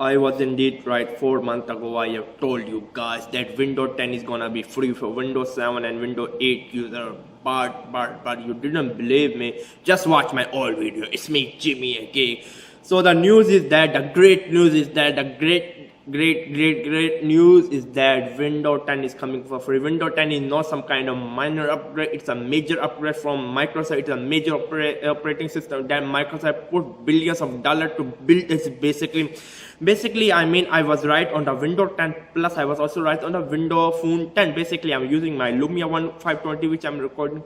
I was indeed right. 4 months ago, I have told you guys that Windows 10 is gonna be free for Windows 7 and Windows 8 user. But you didn't believe me. Just watch my old video. It's me, Jimmy, again. So the news is that the great news is that the great news is that Windows 10 is coming for free. Windows 10 is not some kind of minor upgrade. It's a major upgrade from Microsoft. It's a major operating system that Microsoft put billions of dollars to build. It's basically I mean, I was right on the Windows 10 plus. I was also right on the Windows Phone 10. Basically, I'm using my Lumia 1520, which I'm recording.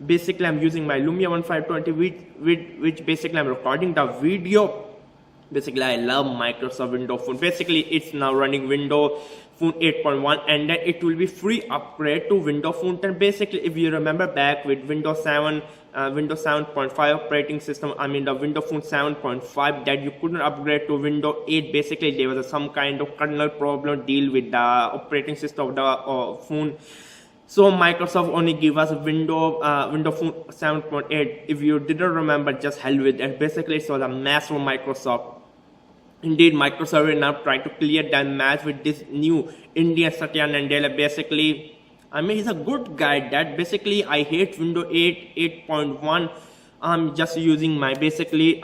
Basically, I'm using my Lumia 1520, which basically I'm recording the video. Basically, I love Microsoft Windows Phone. Basically, it's now running Windows Phone 8.1, and then it will be free upgrade to Windows Phone 10. Basically, if you remember back with Windows 7, Windows 7.5 operating system, I mean the Windows Phone 7.5, that you couldn't upgrade to Windows 8. Basically, there was some kind of kernel problem deal with the operating system of the phone. So Microsoft only give us Windows Phone 7.8. If you didn't remember, just hell with it. Basically, it was a mess for Microsoft. Indeed, Microsoft will now try to clear that mess with this new Indian Satya Nadella. Basically, I mean, he's a good guy. That basically, I hate Windows 8, 8.1. I'm just using my stupid.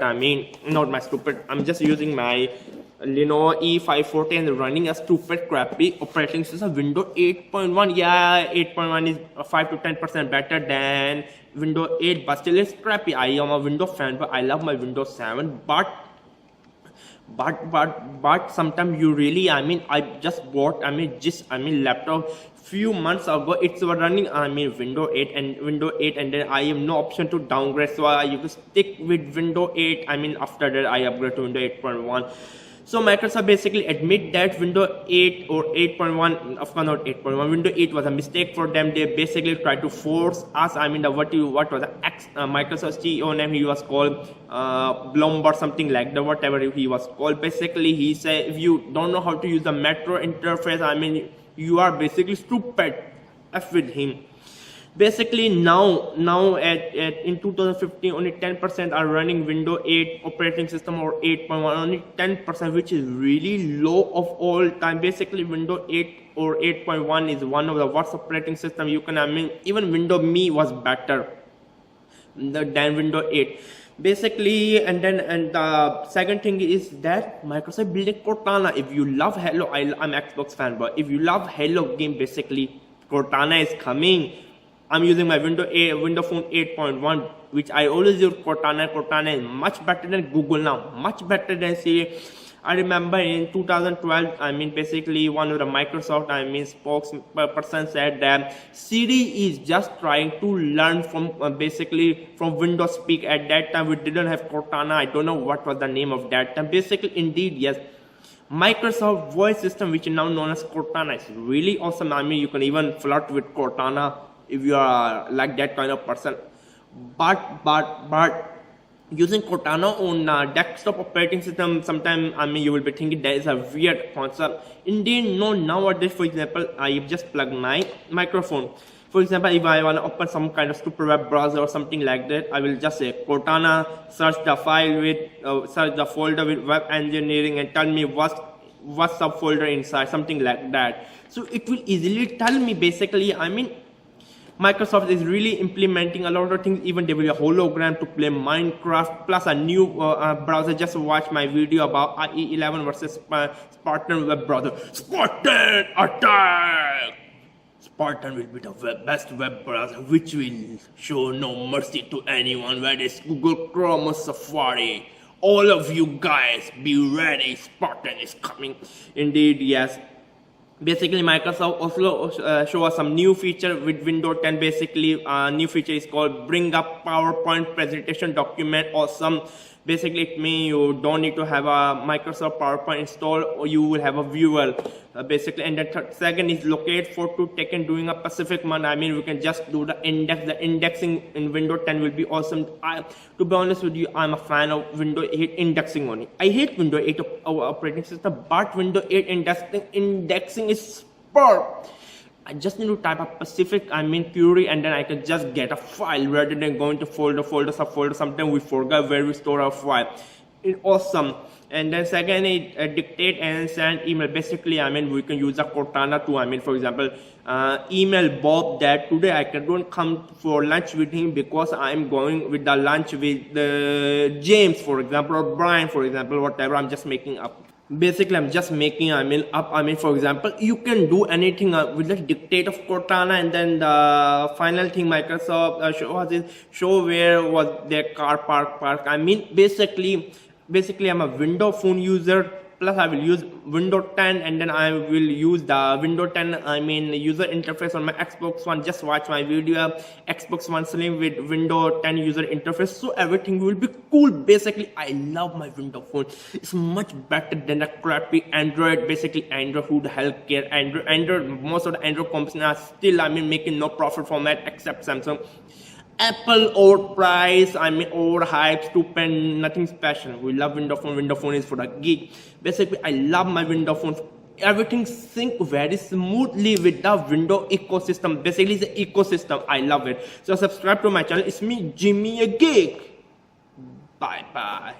I mean, not my stupid. I'm just using my Lenovo E540 and running a stupid crappy operating system Windows 8.1. Yeah, 8.1 is 5 to 10% better than Windows 8, but still it's crappy. I am a Windows fan, but I love my Windows 7. But sometimes you really, I mean, I just bought, laptop few months ago. It's running, Windows 8 and then I have no option to downgrade, so I have to stick with Windows 8. After that I upgrade to Windows 8.1. So Microsoft basically admit that Windows 8 or 8.1, of course not 8.1, Windows 8 was a mistake for them. They basically tried to force us. What was the Microsoft CEO name? He was called Bloomberg, something like that, whatever he was called. Basically, he said if you don't know how to use the Metro interface, you are basically stupid. F with him. Basically now in 2015 only 10% are running Windows 8 operating system or 8.1, only 10%, which is really low of all time. Basically Windows 8 or 8.1 is one of the worst operating system you can, even Windows Me was better than Windows 8. Basically, and the second thing is that Microsoft building Cortana. If you love Halo, I'm Xbox fan, but if you love Halo game, basically Cortana is coming. I'm using my Windows Phone 8.1, which I always use Cortana. Cortana is much better than Google now, much better than Siri. I remember in 2012, basically one of the Microsoft, spokesperson said that Siri is just trying to learn from from Windows Speak. At that time, we didn't have Cortana. I don't know what was the name of that time. Basically, indeed, yes. Microsoft voice system, which is now known as Cortana, is really awesome. You can even flirt with Cortana if you are like that kind of person. But using Cortana on desktop operating system, sometimes you will be thinking that is a weird concept. Indeed, no. Nowadays, for example, I just plug my microphone. For example, if I want to open some kind of stupid web browser or something like that, I will just say Cortana, search the file with search the folder with web engineering, and tell me what's subfolder inside, something like that. So it will easily tell me. Basically, Microsoft is really implementing a lot of things. Even there will be a hologram to play Minecraft, plus a new browser. Just watch my video about IE11 versus Spartan web browser. Spartan attack! Spartan will be the best web browser, which will show no mercy to anyone, whether it's Google Chrome or Safari. All of you guys, be ready. Spartan is coming. Indeed, yes. Basically, Microsoft also show us some new feature with Windows 10. Basically, new feature is called Bring Up PowerPoint Presentation Document. Awesome. Basically, it means you don't need to have a Microsoft PowerPoint installed, or you will have a viewer. Basically, and the second is locate photo taken during a specific month. We can just do the index. The indexing in Windows 10 will be awesome. To be honest with you, I'm a fan of Windows 8 indexing only. I hate Windows 8 operating system, but Windows 8 indexing is superb. I just need to type a specific query, and then I can just get a file rather than going to folder, subfolder. Sometimes we forget where we store our file. It's awesome. And then second is dictate and send email. Basically, we can use a Cortana to, for example, email Bob that today I don't come for lunch with him because I'm going with the lunch with James, for example, or Brian, for example, whatever. I'm just making up. Basically, I'm just making up. For example, you can do anything with the dictate of Cortana, and then the final thing Microsoft show where was their car park. Basically, I'm a Windows phone user. Plus, I will use Windows 10, and then I will use the Windows 10 user interface on my Xbox One. Just watch my video, Xbox One Slim with Windows 10 user interface. So everything will be cool. Basically, I love my Windows phone. It's much better than a crappy Android. Basically, Android, who the hell care? Android. Most of the Android companies are still making no profit from that except Samsung. Apple overpriced, overhyped, stupid, nothing special. We love Windows Phone. Windows Phone is for the geek. Basically, I love my Windows Phone. Everything syncs very smoothly with the Windows ecosystem. Basically, it's an ecosystem. I love it. So subscribe to my channel. It's me, Jimmy, a geek. Bye bye.